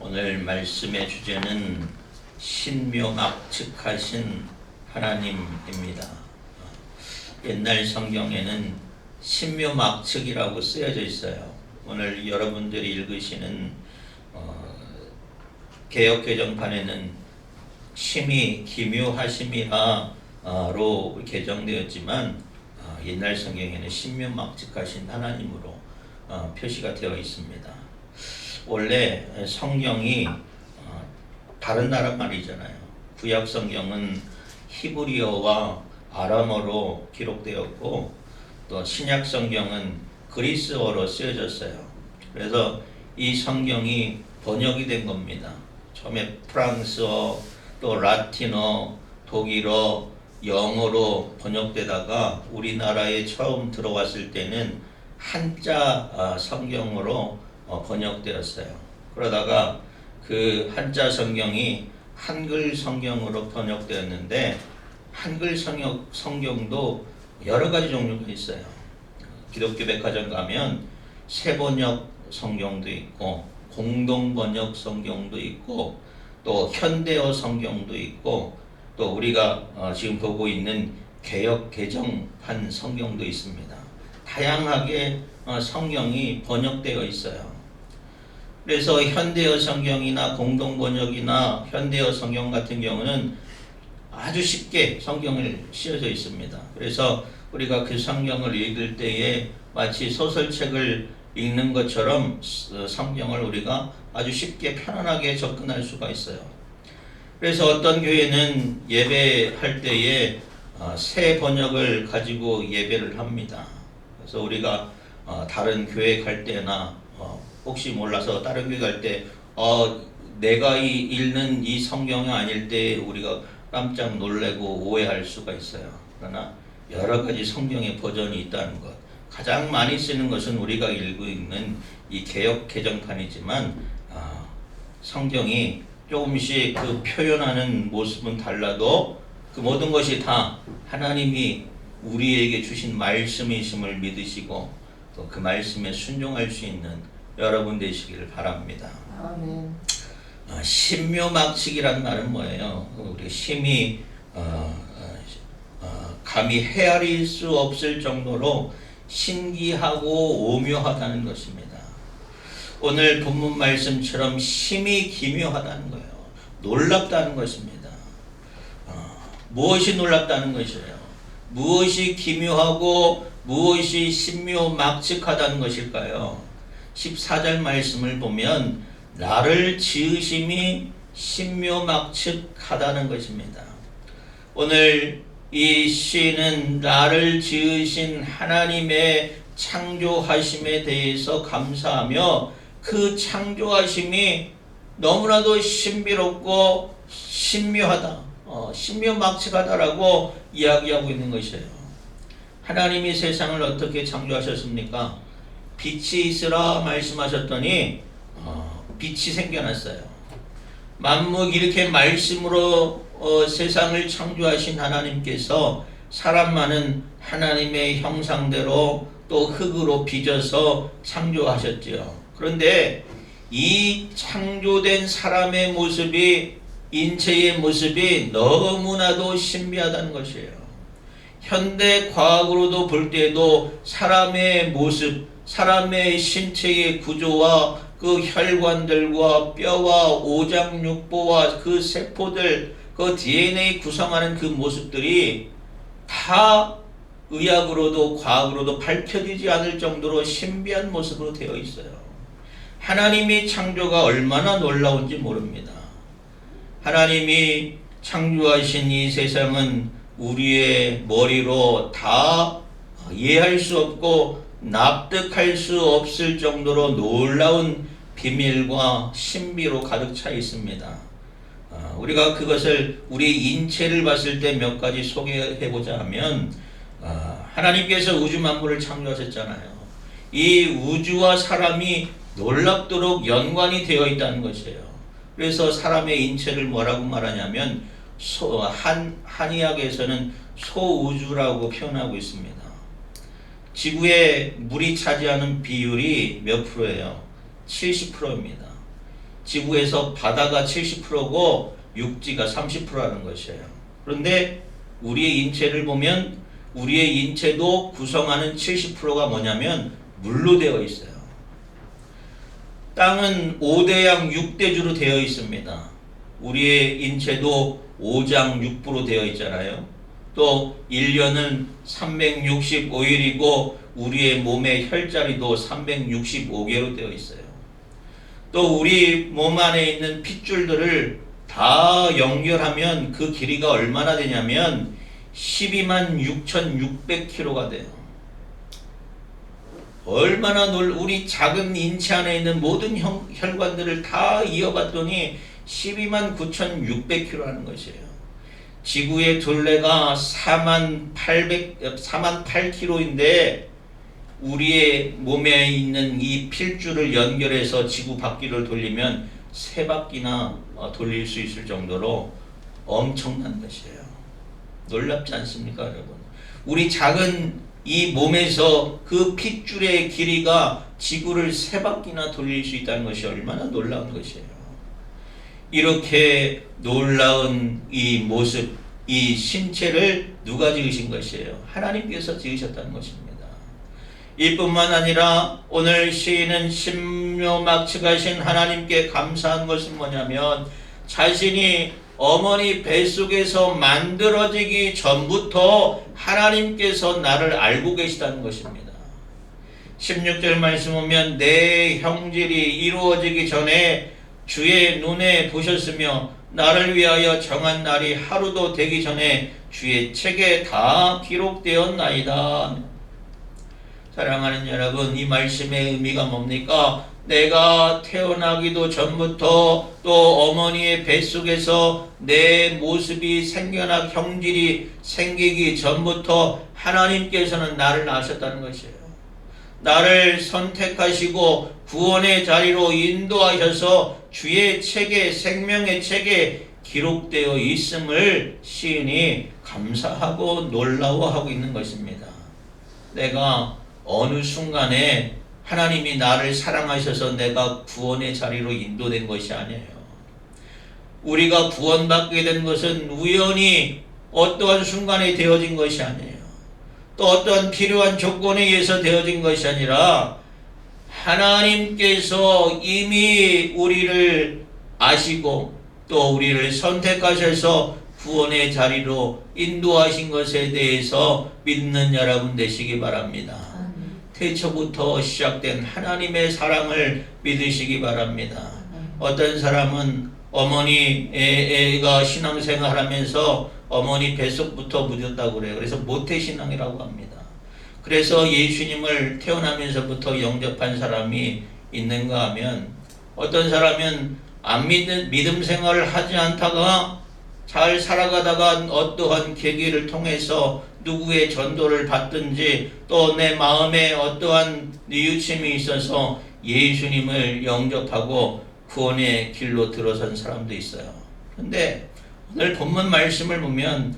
오늘 말씀의 주제는 신묘막측하신 하나님입니다. 옛날 성경에는 신묘막측이라고 쓰여져 있어요. 오늘 여러분들이 읽으시는 개역개정판에는 심히 기묘하심이라로 개정되었지만 옛날 성경에는 신묘막측하신 하나님으로 표시가 되어 있습니다. 원래 성경이 다른 나라 말이잖아요. 구약 성경은 히브리어와 아람어로 기록되었고 또 신약 성경은 그리스어로 쓰여졌어요. 그래서 이 성경이 번역이 된 겁니다. 처음에 프랑스어, 또 라틴어, 독일어, 영어로 번역되다가 우리나라에 처음 들어왔을 때는 한자 성경으로 번역되었어요. 그러다가 그 한자 성경이 한글 성경으로 번역되었는데 한글 성경도 여러 가지 종류가 있어요. 기독교 백화점 가면 새번역 성경도 있고 공동번역 성경도 있고 또 현대어 성경도 있고 또 우리가 지금 보고 있는 개역 개정판 성경도 있습니다. 다양하게 성경이 번역되어 있어요. 그래서 현대어 성경이나 공동번역이나 현대어 성경 같은 경우는 아주 쉽게 성경을 씌워져 있습니다. 그래서 우리가 그 성경을 읽을 때에 마치 소설책을 읽는 것처럼 성경을 우리가 아주 쉽게 편안하게 접근할 수가 있어요. 그래서 어떤 교회는 예배할 때에 새 번역을 가지고 예배를 합니다. 그래서 우리가 다른 교회 갈 때나 혹시 몰라서 다른 교회 갈 때 내가 읽는 이 성경이 아닐 때 우리가 깜짝 놀래고 오해할 수가 있어요. 그러나 여러 가지 성경의 버전이 있다는 것. 가장 많이 쓰는 것은 우리가 읽고 있는 이 개역 개정판이지만 성경이 조금씩 그 표현하는 모습은 달라도 그 모든 것이 다 하나님이 우리에게 주신 말씀이심을 믿으시고 또 그 말씀에 순종할 수 있는 여러분 되시기를 바랍니다. 아멘. 신묘막측이란 말은 뭐예요? 우리 심히 감히 헤아릴 수 없을 정도로 신기하고 오묘하다는 것입니다. 오늘 본문 말씀처럼 심히 기묘하다는 거예요. 놀랍다는 것입니다. 무엇이 놀랍다는 것이에요? 무엇이 기묘하고 무엇이 신묘막측하다는 것일까요? 14절 말씀을 보면 나를 지으심이 신묘막측하다는 것입니다. 오늘 이 시는 나를 지으신 하나님의 창조하심에 대해서 감사하며 그 창조하심이 너무나도 신비롭고 신묘하다, 신묘막측하다라고 이야기하고 있는 것이에요. 하나님이 세상을 어떻게 창조하셨습니까? 빛이 있으라 말씀하셨더니 빛이 생겨났어요. 만물 이렇게 말씀으로 세상을 창조하신 하나님께서 사람만은 하나님의 형상대로 또 흙으로 빚어서 창조하셨지요. 그런데 이 창조된 사람의 모습이 인체의 모습이 너무나도 신비하다는 것이에요. 현대 과학으로도 볼 때도 사람의 모습, 사람의 신체의 구조와 그 혈관들과 뼈와 오장육부와 그 세포들, 그 DNA 구성하는 그 모습들이 다 의학으로도 과학으로도 밝혀지지 않을 정도로 신비한 모습으로 되어 있어요. 하나님의 창조가 얼마나 놀라운지 모릅니다. 하나님이 창조하신 이 세상은 우리의 머리로 다 이해할 수 없고 납득할 수 없을 정도로 놀라운 비밀과 신비로 가득 차 있습니다. 우리가 그것을 우리 인체를 봤을 때 몇 가지 소개해보자 하면 하나님께서 우주 만물을 창조하셨잖아요. 이 우주와 사람이 놀랍도록 연관이 되어 있다는 것이에요. 그래서 사람의 인체를 뭐라고 말하냐면 한의학에서는 소우주라고 표현하고 있습니다. 지구에 물이 차지하는 비율이 몇 프로예요? 70%입니다. 지구에서 바다가 70%고 육지가 30%라는 것이에요. 그런데 우리의 인체를 보면 우리의 인체도 구성하는 70%가 뭐냐면 물로 되어 있어요. 땅은 5대양 6대주로 되어 있습니다. 우리의 인체도 5장 6부로 되어 있잖아요. 또 1년은 365일이고 우리의 몸의 혈자리도 365개로 되어 있어요. 또 우리 몸 안에 있는 핏줄들을 다 연결하면 그 길이가 얼마나 되냐면 126,600km가 돼요. 얼마나 우리 작은 인체 안에 있는 모든 혈관들을 다 이어봤더니 129,600km라는 것이에요. 지구의 둘레가 48,000km인데 우리의 몸에 있는 이 필줄을 연결해서 지구 바퀴를 돌리면 3바퀴나 돌릴 수 있을 정도로 엄청난 것이에요. 놀랍지 않습니까, 여러분? 우리 작은 이 몸에서 그 핏줄의 길이가 지구를 3바퀴나 돌릴 수 있다는 것이 얼마나 놀라운 것이에요. 이렇게 놀라운 이 모습, 이 신체를 누가 지으신 것이에요? 하나님께서 지으셨다는 것입니다. 이뿐만 아니라 오늘 시인은 신묘막측하신 하나님께 감사한 것은 뭐냐면 자신이 어머니 뱃속에서 만들어지기 전부터 하나님께서 나를 알고 계시다는 것입니다. 16절 말씀 보면 내 형질이 이루어지기 전에 주의 눈에 보셨으며 나를 위하여 정한 날이 하루도 되기 전에 주의 책에 다 기록되었나이다. 사랑하는 여러분, 이 말씀의 의미가 뭡니까? 내가 태어나기도 전부터 또 어머니의 뱃속에서 내 모습이 생겨나 형질이 생기기 전부터 하나님께서는 나를 아셨다는 것이에요. 나를 선택하시고 구원의 자리로 인도하셔서 주의 책에, 생명의 책에 기록되어 있음을 시인이 감사하고 놀라워하고 있는 것입니다. 내가 어느 순간에 하나님이 나를 사랑하셔서 내가 구원의 자리로 인도된 것이 아니에요. 우리가 구원받게 된 것은 우연히 어떠한 순간에 되어진 것이 아니에요. 또 어떠한 필요한 조건에 의해서 되어진 것이 아니라 하나님께서 이미 우리를 아시고 또 우리를 선택하셔서 구원의 자리로 인도하신 것에 대해서 믿는 여러분 되시기 바랍니다. 태초부터 시작된 하나님의 사랑을 믿으시기 바랍니다. 어떤 사람은 애가 신앙생활 하면서 어머니 뱃속부터 묻었다고 그래요. 그래서 모태신앙이라고 합니다. 그래서 예수님을 태어나면서부터 영접한 사람이 있는가 하면 어떤 사람은 믿음 생활을 하지 않다가 잘 살아가다가 어떠한 계기를 통해서 누구의 전도를 받든지 또 내 마음에 어떠한 뉘우침이 있어서 예수님을 영접하고 구원의 길로 들어선 사람도 있어요. 그런데 오늘 본문 말씀을 보면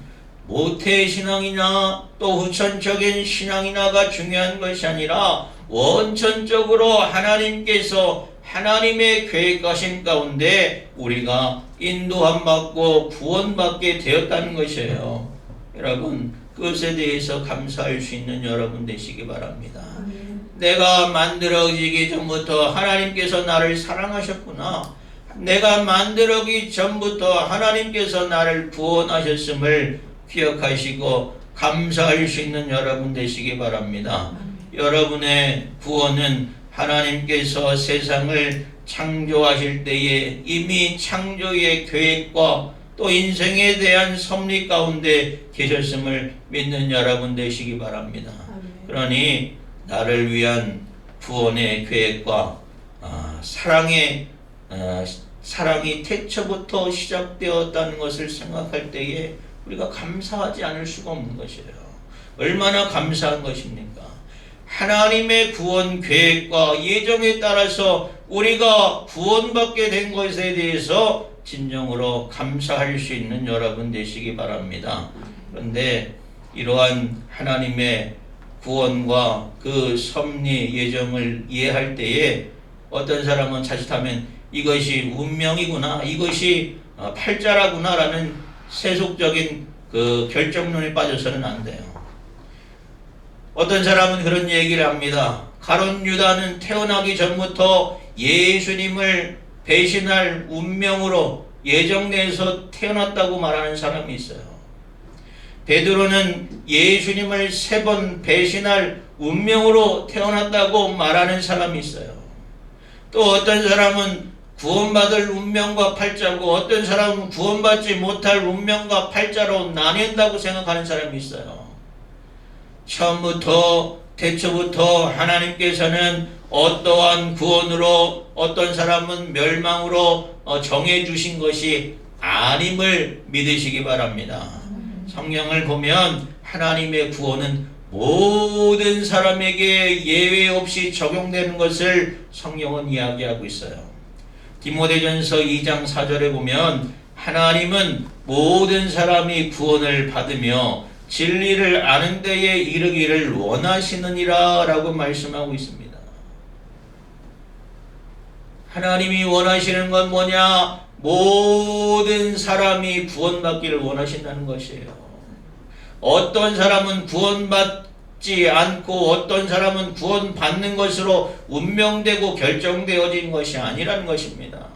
모태신앙이나 또 후천적인 신앙이나가 중요한 것이 아니라 원천적으로 하나님께서 하나님의 계획하신 가운데 우리가 인도함 받고 구원받게 되었다는 것이에요. 여러분, 그것에 대해서 감사할 수 있는 여러분 되시기 바랍니다. 내가 만들어지기 전부터 하나님께서 나를 사랑하셨구나. 내가 만들어지기 전부터 하나님께서 나를 구원하셨음을 기억하시고 감사할 수 있는 여러분 되시기 바랍니다. 여러분의 구원은 하나님께서 세상을 창조하실 때에 이미 창조의 계획과 또 인생에 대한 섭리 가운데 계셨음을 믿는 여러분 되시기 바랍니다. 그러니 나를 위한 구원의 계획과 사랑이 태초부터 시작되었다는 것을 생각할 때에 우리가 감사하지 않을 수가 없는 것이에요. 얼마나 감사한 것입니까? 하나님의 구원 계획과 예정에 따라서 우리가 구원받게 된 것에 대해서 진정으로 감사할 수 있는 여러분 되시기 바랍니다. 그런데 이러한 하나님의 구원과 그 섭리 예정을 이해할 때에 어떤 사람은 자칫하면 이것이 운명이구나, 이것이 팔자라구나라는 세속적인 그 결정론에 빠져서는 안 돼요. 어떤 사람은 그런 얘기를 합니다. 가룟 유다는 태어나기 전부터 예수님을 배신할 운명으로 예정내에서 태어났다고 말하는 사람이 있어요. 베드로는 예수님을 3번 배신할 운명으로 태어났다고 말하는 사람이 있어요. 또 어떤 사람은 구원받을 운명과 팔자고, 어떤 사람은 구원받지 못할 운명과 팔자로 나뉜다고 생각하는 사람이 있어요. 처음부터 태초부터 하나님께서는 어떠한 구원으로, 어떤 사람은 멸망으로 정해주신 것이 아님을 믿으시기 바랍니다. 성경을 보면 하나님의 구원은 모든 사람에게 예외 없이 적용되는 것을 성경은 이야기하고 있어요. 디모데전서 2장 4절에 보면 하나님은 모든 사람이 구원을 받으며 진리를 아는 데에 이르기를 원하시느니라 라고 말씀하고 있습니다. 하나님이 원하시는 건 뭐냐? 모든 사람이 구원받기를 원하신다는 것이에요. 어떤 사람은 구원받지 않고 어떤 사람은 구원받는 것으로 운명되고 결정되어진 것이 아니라는 것입니다.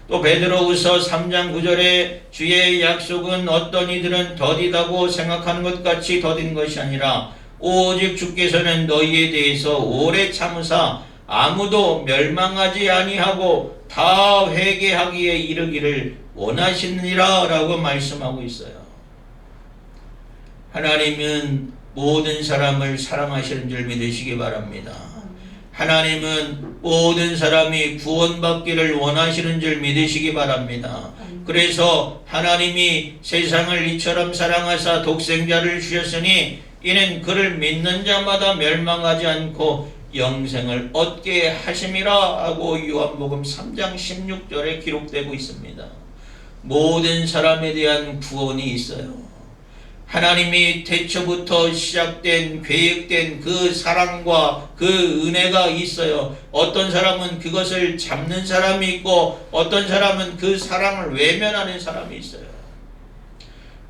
또 베드로후서 3장 9절에 주의 약속은 어떤 이들은 더디다고 생각하는 것 같이 더딘 것이 아니라 오직 주께서는 너희에 대해서 오래 참으사 아무도 멸망하지 아니하고 다 회개하기에 이르기를 원하시느니라 라고 말씀하고 있어요. 하나님은 모든 사람을 사랑하시는 줄 믿으시기 바랍니다. 하나님은 모든 사람이 구원받기를 원하시는 줄 믿으시기 바랍니다. 그래서 하나님이 세상을 이처럼 사랑하사 독생자를 주셨으니 이는 그를 믿는 자마다 멸망하지 않고 영생을 얻게 하심이라 하고 요한복음 3장 16절에 기록되고 있습니다. 모든 사람에 대한 구원이 있어요. 하나님이 태초부터 시작된 계획된 그 사랑과 그 은혜가 있어요. 어떤 사람은 그것을 잡는 사람이 있고 어떤 사람은 그 사랑을 외면하는 사람이 있어요.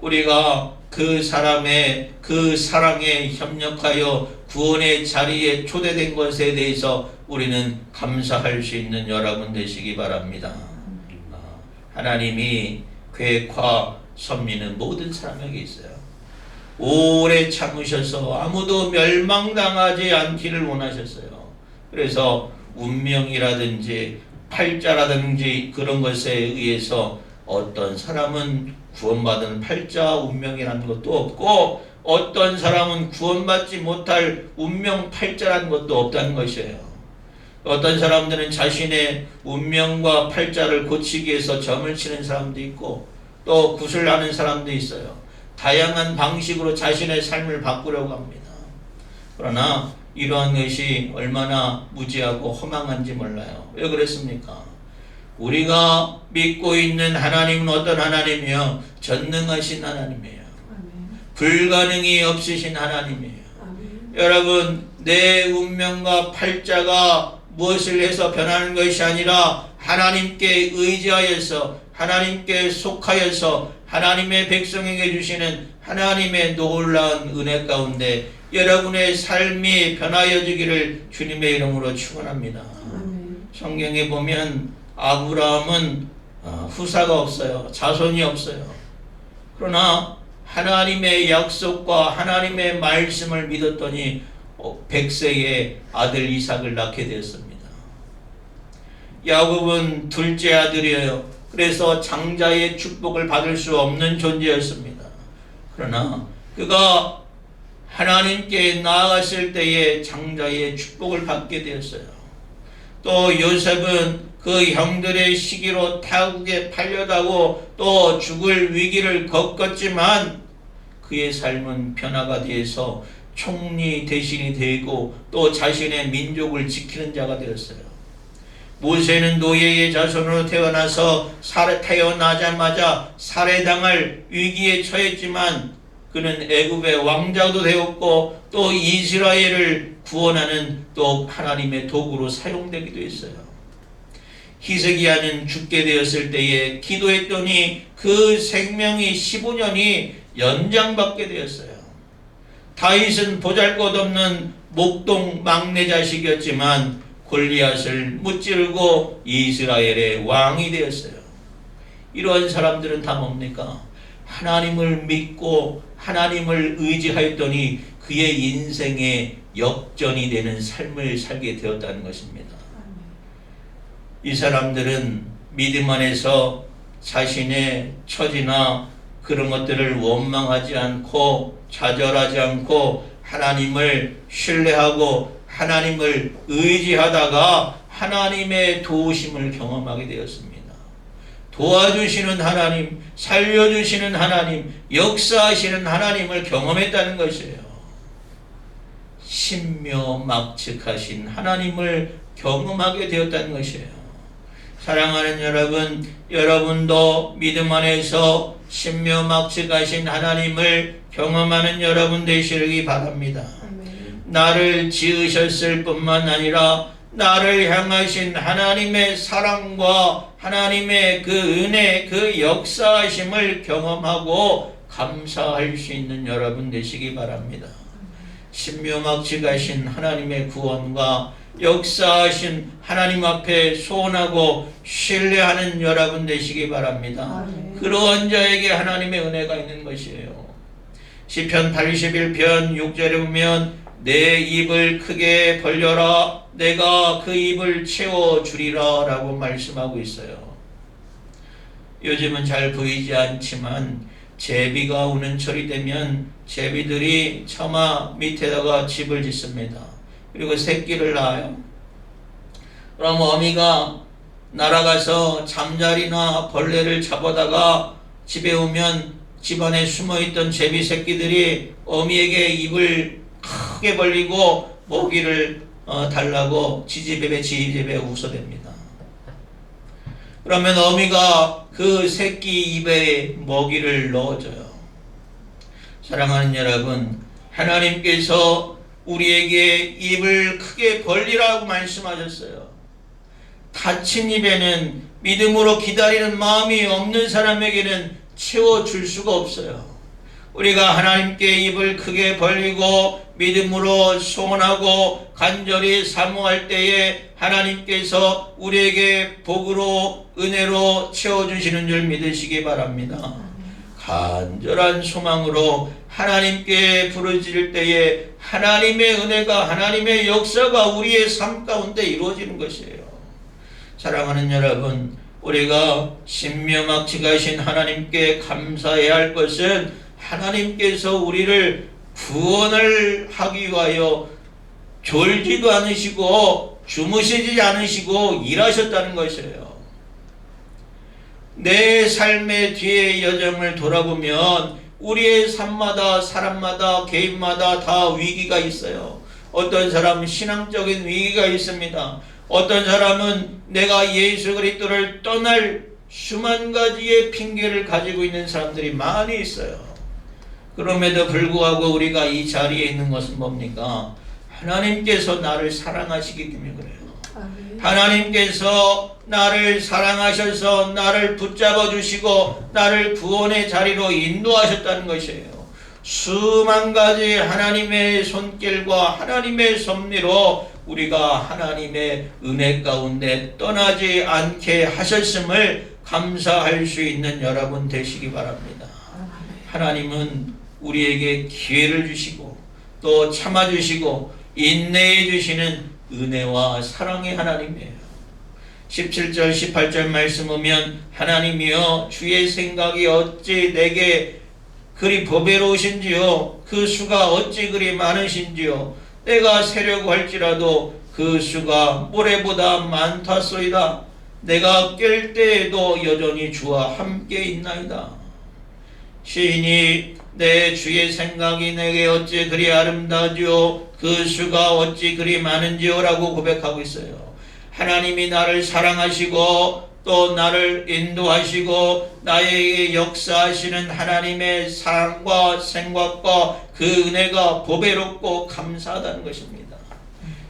우리가 그 사람의 그 사랑에 협력하여 구원의 자리에 초대된 것에 대해서 우리는 감사할 수 있는 여러분 되시기 바랍니다. 하나님이 계획과 섭리는 모든 사람에게 있어요. 오래 참으셔서 아무도 멸망당하지 않기를 원하셨어요. 그래서 운명이라든지 팔자라든지 그런 것에 의해서 어떤 사람은 구원받은 팔자 운명이라는 것도 없고 어떤 사람은 구원받지 못할 운명 팔자라는 것도 없다는 것이에요. 어떤 사람들은 자신의 운명과 팔자를 고치기 위해서 점을 치는 사람도 있고 또 구슬하는 사람도 있어요. 다양한 방식으로 자신의 삶을 바꾸려고 합니다. 그러나 이러한 것이 얼마나 무지하고 허망한지 몰라요. 왜 그랬습니까? 우리가 믿고 있는 하나님은 어떤 하나님이요? 전능하신 하나님이에요. 불가능이 없으신 하나님이에요. 여러분, 내 운명과 팔자가 무엇을 해서 변하는 것이 아니라 하나님께 의지하여서 하나님께 속하여서 하나님의 백성에게 주시는 하나님의 놀라운 은혜 가운데 여러분의 삶이 변하여지기를 주님의 이름으로 축원합니다. 성경에 보면 아브라함은 후사가 없어요. 자손이 없어요. 그러나 하나님의 약속과 하나님의 말씀을 믿었더니 100세에 아들 이삭을 낳게 되었습니다. 야곱은 둘째 아들이에요. 그래서 장자의 축복을 받을 수 없는 존재였습니다. 그러나 그가 하나님께 나아갔을 때에 장자의 축복을 받게 되었어요. 또 요셉은 그 형들의 시기로 타국에 팔려다고 또 죽을 위기를 겪었지만 그의 삶은 변화가 되어서 총리 대신이 되고 또 자신의 민족을 지키는 자가 되었어요. 모세는 노예의 자손으로 태어나자마자 살해당할 위기에 처했지만 그는 애굽의 왕자도 되었고 또 이스라엘을 구원하는 또 하나님의 도구로 사용되기도 했어요. 히스기야는 죽게 되었을 때에 기도했더니 그 생명이 15년이 연장받게 되었어요. 다윗은 보잘것없는 목동 막내 자식이었지만 골리앗을 무찌르고 이스라엘의 왕이 되었어요. 이러한 사람들은 다 뭡니까? 하나님을 믿고 하나님을 의지하였더니 그의 인생의 역전이 되는 삶을 살게 되었다는 것입니다. 이 사람들은 믿음 안에서 자신의 처지나 그런 것들을 원망하지 않고 좌절하지 않고 하나님을 신뢰하고 하나님을 의지하다가 하나님의 도우심을 경험하게 되었습니다. 도와주시는 하나님, 살려주시는 하나님, 역사하시는 하나님을 경험했다는 것이에요. 신묘막측하신 하나님을 경험하게 되었다는 것이에요. 사랑하는 여러분, 여러분도 믿음 안에서 신묘막측하신 하나님을 경험하는 여러분 되시기 바랍니다. 나를 지으셨을 뿐만 아니라 나를 향하신 하나님의 사랑과 하나님의 그 은혜, 그 역사하심을 경험하고 감사할 수 있는 여러분 되시기 바랍니다. 신묘막측하신 하나님의 구원과 역사하신 하나님 앞에 소원하고 신뢰하는 여러분 되시기 바랍니다. 그러한 자에게 하나님의 은혜가 있는 것이에요. 시편 81편 6절에 보면 내 입을 크게 벌려라 내가 그 입을 채워주리라 라고 말씀하고 있어요. 요즘은 잘 보이지 않지만 제비가 오는 철이 되면 제비들이 처마 밑에다가 집을 짓습니다. 그리고 새끼를 낳아요. 그럼 어미가 날아가서 잠자리나 벌레를 잡아다가 집에 오면 집안에 숨어있던 제비 새끼들이 어미에게 입을 크게 벌리고 먹이를 달라고 지지배배 웃어댑니다. 그러면 어미가 그 새끼 입에 먹이를 넣어줘요. 사랑하는 여러분, 하나님께서 우리에게 입을 크게 벌리라고 말씀하셨어요. 닫힌 입에는 믿음으로 기다리는 마음이 없는 사람에게는 채워줄 수가 없어요. 우리가 하나님께 입을 크게 벌리고 믿음으로 소원하고 간절히 사모할 때에 하나님께서 우리에게 복으로 은혜로 채워주시는 줄 믿으시기 바랍니다. 간절한 소망으로 하나님께 부르짖을 때에 하나님의 은혜가 하나님의 역사가 우리의 삶 가운데 이루어지는 것이에요. 사랑하는 여러분, 우리가 신묘막측하신 하나님께 감사해야 할 것은 하나님께서 우리를 구원을 하기 위하여 졸지도 않으시고 주무시지 않으시고 일하셨다는 것이에요. 내 삶의 뒤의 여정을 돌아보면 우리의 삶마다 사람마다 개인마다 다 위기가 있어요. 어떤 사람은 신앙적인 위기가 있습니다. 어떤 사람은 내가 예수 그리스도를 떠날 수만 가지의 핑계를 가지고 있는 사람들이 많이 있어요. 그럼에도 불구하고 우리가 이 자리에 있는 것은 뭡니까? 하나님께서 나를 사랑하시기 때문에 그래요. 하나님께서 나를 사랑하셔서 나를 붙잡아 주시고 나를 구원의 자리로 인도하셨다는 것이에요. 수만 가지 하나님의 손길과 하나님의 섭리로 우리가 하나님의 은혜 가운데 떠나지 않게 하셨음을 감사할 수 있는 여러분 되시기 바랍니다. 하나님은 우리에게 기회를 주시고 또 참아주시고 인내해 주시는 은혜와 사랑의 하나님이에요. 17절 18절 말씀 보면 하나님이여 주의 생각이 어찌 내게 그리 보배로우신지요 그 수가 어찌 그리 많으신지요 내가 세려고 할지라도 그 수가 모래보다 많다소이다. 내가 깰 때에도 여전히 주와 함께 있나이다. 시인이 내 주의 생각이 내게 어찌 그리 아름다우지요 그 수가 어찌 그리 많은지요 라고 고백하고 있어요. 하나님이 나를 사랑하시고 또 나를 인도하시고 나에게 역사하시는 하나님의 사랑과 생각과 그 은혜가 보배롭고 감사하다는 것입니다.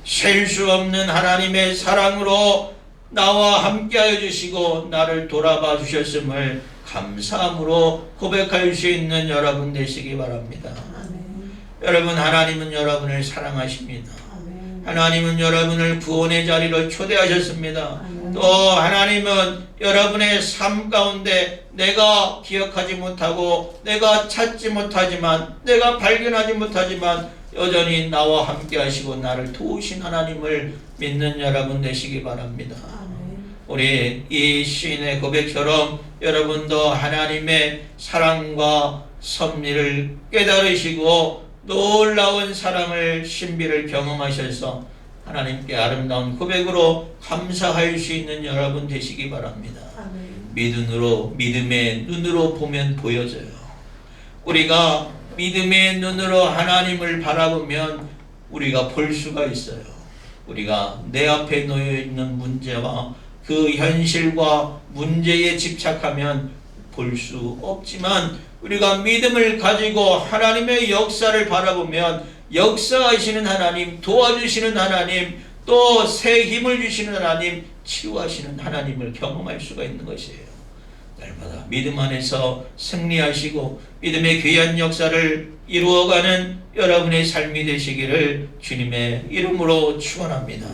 셀 수 없는 하나님의 사랑으로 나와 함께하여 주시고 나를 돌아봐 주셨음을 감사함으로 고백할 수 있는 여러분 되시기 바랍니다. 아멘. 여러분, 하나님은 여러분을 사랑하십니다. 아멘. 하나님은 여러분을 구원의 자리로 초대하셨습니다. 아멘. 또 하나님은 여러분의 삶 가운데 내가 기억하지 못하고 내가 찾지 못하지만 내가 발견하지 못하지만 여전히 나와 함께 하시고 나를 도우신 하나님을 믿는 여러분 되시기 바랍니다. 아멘. 우리 이 시인의 고백처럼 여러분도 하나님의 사랑과 섭리를 깨달으시고 놀라운 사랑을 신비를 경험하셔서 하나님께 아름다운 고백으로 감사할 수 있는 여러분 되시기 바랍니다. 아멘. 믿음의 눈으로 보면 보여져요. 우리가 믿음의 눈으로 하나님을 바라보면 우리가 볼 수가 있어요. 우리가 내 앞에 놓여 있는 문제와 그 현실과 문제에 집착하면 볼 수 없지만 우리가 믿음을 가지고 하나님의 역사를 바라보면 역사하시는 하나님, 도와주시는 하나님, 또 새 힘을 주시는 하나님, 치유하시는 하나님을 경험할 수가 있는 것이에요. 날마다 믿음 안에서 승리하시고 믿음의 귀한 역사를 이루어가는 여러분의 삶이 되시기를 주님의 이름으로 축원합니다.